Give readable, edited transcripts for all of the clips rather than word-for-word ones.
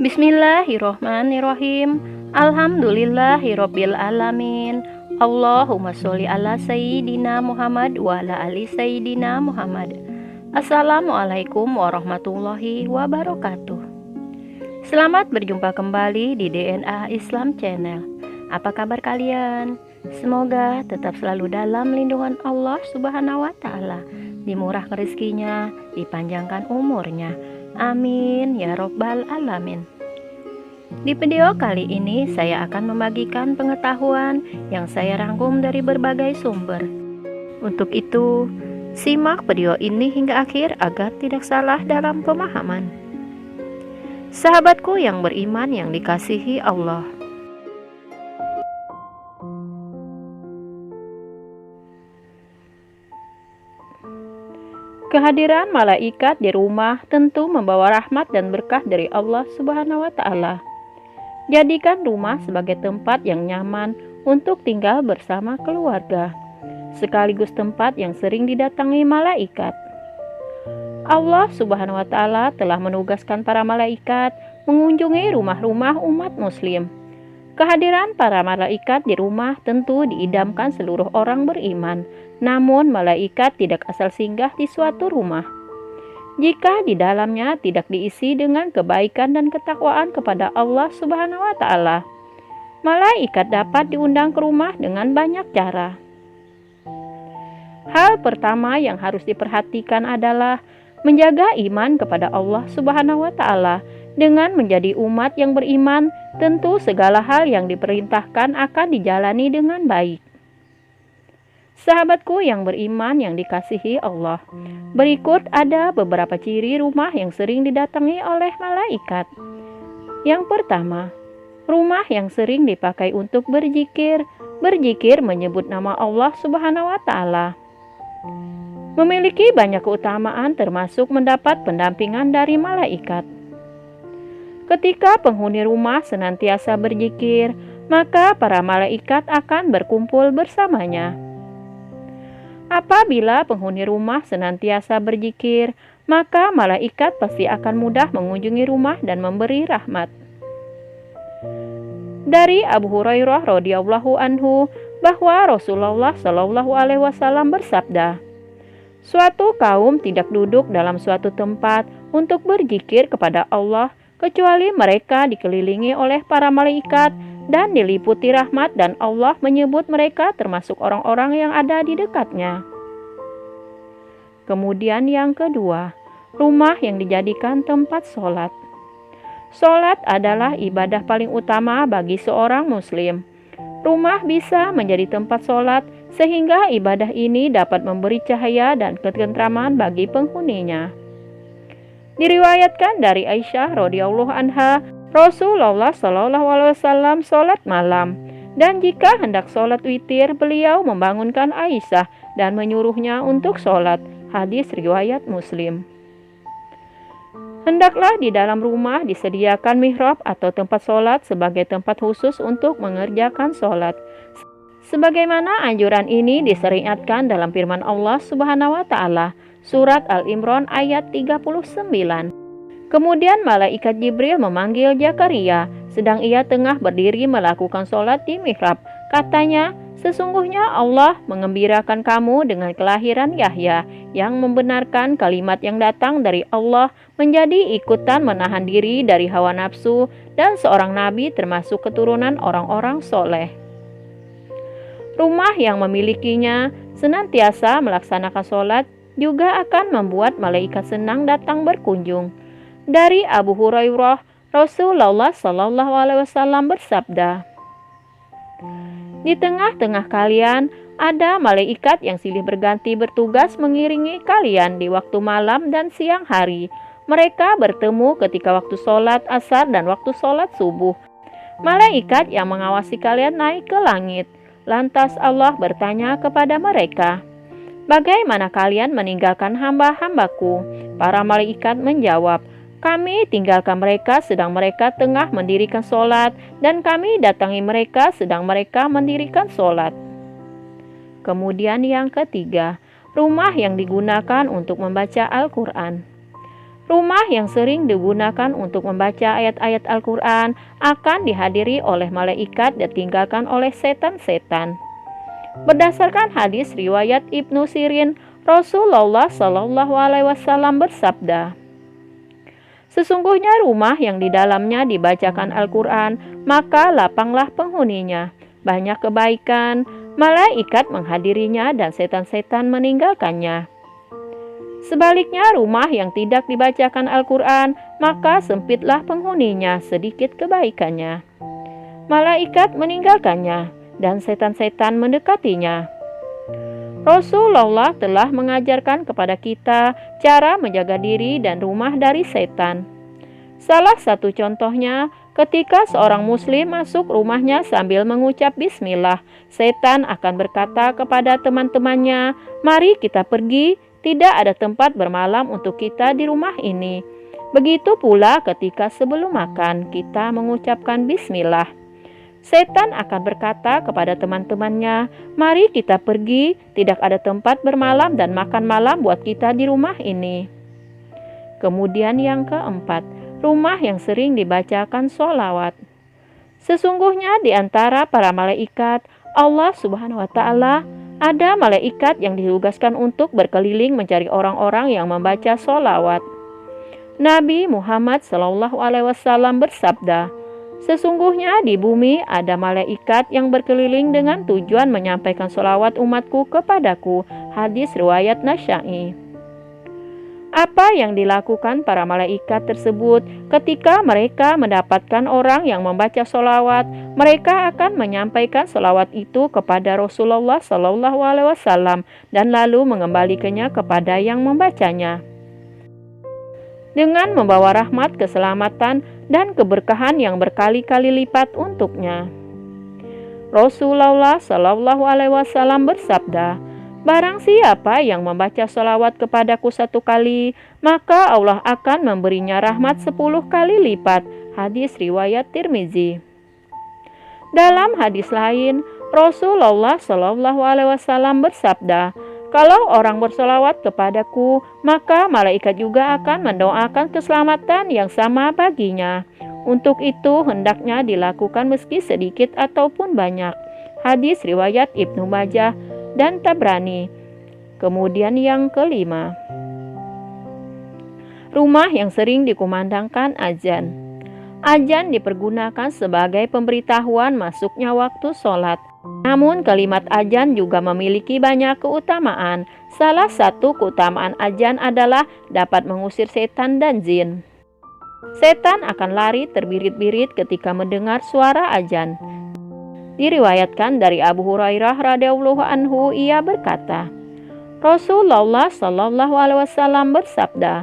Bismillahirrohmanirrohim. Alhamdulillahirabbil alamin. Allahumma sholli ala sayyidina Muhammad wa ala ali sayyidina Muhammad. Assalamualaikum warahmatullahi wabarakatuh. Selamat berjumpa kembali di DNA Islam Channel. Apa kabar kalian? Semoga tetap selalu dalam lindungan Allah Subhanahu wa taala, dimurahkan rezekinya, dipanjangkan umurnya. Amin ya rabbal alamin. Di video kali ini saya akan membagikan pengetahuan yang saya rangkum dari berbagai sumber. Untuk itu, simak video ini hingga akhir agar tidak salah dalam pemahaman. Sahabatku yang beriman yang dikasihi Allah, kehadiran malaikat di rumah tentu membawa rahmat dan berkah dari Allah Subhanahu wa taala. Jadikan rumah sebagai tempat yang nyaman untuk tinggal bersama keluarga, sekaligus tempat yang sering didatangi malaikat. Allah Subhanahu wa taala telah menugaskan para malaikat mengunjungi rumah-rumah umat muslim. Kehadiran para malaikat di rumah tentu diidamkan seluruh orang beriman. Namun malaikat tidak asal singgah di suatu rumah jika di dalamnya tidak diisi dengan kebaikan dan ketakwaan kepada Allah Subhanahu wa taala. Malaikat dapat diundang ke rumah dengan banyak cara. Hal pertama yang harus diperhatikan adalah menjaga iman kepada Allah Subhanahu wa taala. Dengan menjadi umat yang beriman, tentu segala hal yang diperintahkan akan dijalani dengan baik. Sahabatku yang beriman yang dikasihi Allah, berikut ada beberapa ciri rumah yang sering didatangi oleh malaikat. Yang pertama, rumah yang sering dipakai untuk berzikir. Berzikir menyebut nama Allah Subhanahu wa taala. Memiliki banyak keutamaan termasuk mendapat pendampingan dari malaikat. Ketika penghuni rumah senantiasa berzikir, maka para malaikat akan berkumpul bersamanya. Apabila penghuni rumah senantiasa berzikir, maka malaikat pasti akan mudah mengunjungi rumah dan memberi rahmat. Dari Abu Hurairah radhiyallahu anhu bahwa Rasulullah shallallahu alaihi wasallam bersabda, suatu kaum tidak duduk dalam suatu tempat untuk berzikir kepada Allah kecuali mereka dikelilingi oleh para malaikat dan diliputi rahmat, dan Allah menyebut mereka termasuk orang-orang yang ada di dekatnya. Kemudian yang kedua, rumah yang dijadikan tempat sholat. Sholat adalah ibadah paling utama bagi seorang muslim. Rumah bisa menjadi tempat sholat sehingga ibadah ini dapat memberi cahaya dan ketentraman bagi penghuninya. Diriwayatkan dari Aisyah radhiyallahu anha, Rasulullah shallallahu alaihi wasallam sholat malam, dan jika hendak sholat witir, beliau membangunkan Aisyah dan menyuruhnya untuk sholat. Hadis riwayat Muslim. Hendaklah di dalam rumah disediakan mihrab atau tempat sholat sebagai tempat khusus untuk mengerjakan sholat. Sebagaimana anjuran ini disyariatkan dalam firman Allah Subhanahu wa taala, surat Al-Imran ayat 39. Kemudian malaikat Jibril memanggil Zakaria, sedang ia tengah berdiri melakukan sholat di mihrab. Katanya, sesungguhnya Allah mengembirakan kamu dengan kelahiran Yahya, yang membenarkan kalimat yang datang dari Allah, menjadi ikutan menahan diri dari hawa nafsu, dan seorang nabi termasuk keturunan orang-orang soleh. Rumah yang memilikinya senantiasa melaksanakan sholat juga akan membuat malaikat senang datang berkunjung. Dari Abu Hurairah, Rasulullah Shallallahu Alaihi Wasallam bersabda, di tengah-tengah kalian ada malaikat yang silih berganti bertugas mengiringi kalian di waktu malam dan siang hari. Mereka bertemu ketika waktu sholat asar dan waktu sholat subuh. Malaikat yang mengawasi kalian naik ke langit. Lantas Allah bertanya kepada mereka, bagaimana kalian meninggalkan hamba-hambaku? Para malaikat menjawab, Kami tinggalkan mereka sedang mereka tengah mendirikan sholat, dan kami datangi mereka sedang mereka mendirikan sholat. Kemudian yang ketiga, rumah yang digunakan untuk membaca Al-Quran. Rumah yang sering digunakan untuk membaca ayat-ayat Al-Quran akan dihadiri oleh malaikat dan ditinggalkan oleh setan-setan. Berdasarkan hadis riwayat Ibnu Sirin, Rasulullah SAW bersabda, "Sesungguhnya rumah yang di dalamnya dibacakan Al-Quran, maka lapanglah penghuninya, banyak kebaikan, malaikat menghadirinya dan setan-setan meninggalkannya. Sebaliknya rumah yang tidak dibacakan Al-Quran, maka sempitlah penghuninya, sedikit kebaikannya. Malaikat meninggalkannya dan setan-setan mendekatinya." Rasulullah telah mengajarkan kepada kita cara menjaga diri dan rumah dari setan. Salah satu contohnya, ketika seorang muslim masuk rumahnya sambil mengucap bismillah, setan akan berkata kepada teman-temannya, "Mari kita pergi, tidak ada tempat bermalam untuk kita di rumah ini." Begitu pula ketika sebelum makan kita mengucapkan bismillah. Setan akan berkata kepada teman-temannya, "Mari kita pergi, tidak ada tempat bermalam dan makan malam buat kita di rumah ini." Kemudian yang keempat, rumah yang sering dibacakan sholawat. Sesungguhnya di antara para malaikat Allah Subhanahu wa Ta'ala, ada malaikat yang ditugaskan untuk berkeliling mencari orang-orang yang membaca sholawat. Nabi Muhammad SAW bersabda, "Sesungguhnya di bumi ada malaikat yang berkeliling dengan tujuan menyampaikan sholawat umatku kepadaku." Hadis riwayat Nasa'i. Apa yang dilakukan para malaikat tersebut ketika mereka mendapatkan orang yang membaca sholawat? Mereka akan menyampaikan sholawat itu kepada Rasulullah SAW dan lalu mengembalikannya kepada yang membacanya, dengan membawa rahmat, keselamatan, dan keberkahan yang berkali-kali lipat untuknya. Rasulullah SAW bersabda, "Barang siapa yang membaca sholawat kepadaku 1 kali, maka Allah akan memberinya rahmat 10 kali lipat." Hadis riwayat Tirmizi. Dalam hadis lain, Rasulullah SAW bersabda, "Kalau orang bersolawat kepadaku, maka malaikat juga akan mendoakan keselamatan yang sama baginya. Untuk itu hendaknya dilakukan meski sedikit ataupun banyak." Hadis riwayat Ibnu Majah dan Tabrani. Kemudian yang kelima, rumah yang sering dikumandangkan azan. Azan dipergunakan sebagai pemberitahuan masuknya waktu sholat. Namun kalimat azan juga memiliki banyak keutamaan. Salah satu keutamaan azan adalah dapat mengusir setan dan jin. Setan akan lari terbirit-birit ketika mendengar suara azan. Diriwayatkan dari Abu Hurairah radhiyallahu anhu, ia berkata, Rasulullah SAW bersabda,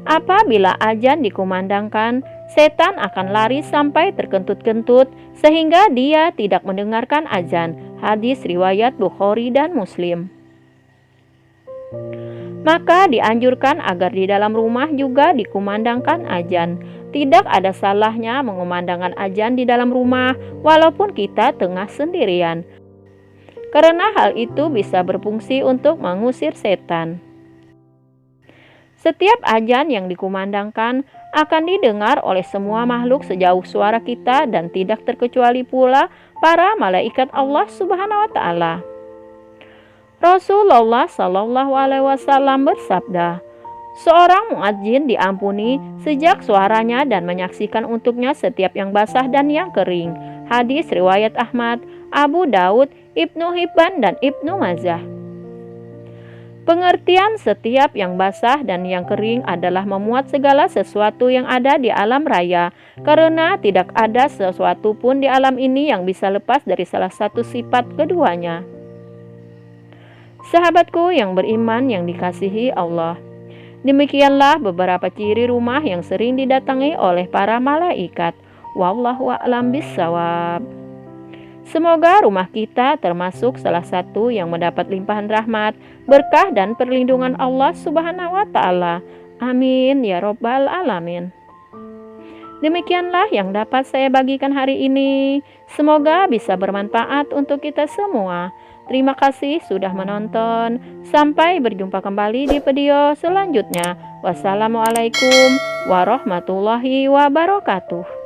"Apabila azan dikumandangkan, setan akan lari sampai terkentut-kentut sehingga dia tidak mendengarkan azan." Hadis riwayat Bukhari dan Muslim. Maka dianjurkan agar di dalam rumah juga dikumandangkan azan. Tidak ada salahnya mengumandangkan azan di dalam rumah walaupun kita tengah sendirian, karena hal itu bisa berfungsi untuk mengusir setan. Setiap azan yang dikumandangkan akan didengar oleh semua makhluk sejauh suara kita dan tidak terkecuali pula para malaikat Allah Subhanahu wa Ta'ala. Rasulullah SAW bersabda, "Seorang muadzin diampuni sejak suaranya dan menyaksikan untuknya setiap yang basah dan yang kering." Hadis riwayat Ahmad, Abu Daud, Ibnu Hibban, dan Ibnu Majah. Pengertian setiap yang basah dan yang kering adalah memuat segala sesuatu yang ada di alam raya, karena tidak ada sesuatu pun di alam ini yang bisa lepas dari salah satu sifat keduanya. Sahabatku yang beriman yang dikasihi Allah, demikianlah beberapa ciri rumah yang sering didatangi oleh para malaikat. Wallahu a'lam bishawab. Semoga rumah kita termasuk salah satu yang mendapat limpahan rahmat, berkah dan perlindungan Allah Subhanahu wa Ta'ala. Amin ya robbal alamin. Demikianlah yang dapat saya bagikan hari ini. Semoga bisa bermanfaat untuk kita semua. Terima kasih sudah menonton. Sampai berjumpa kembali di video selanjutnya. Wassalamualaikum warahmatullahi wabarakatuh.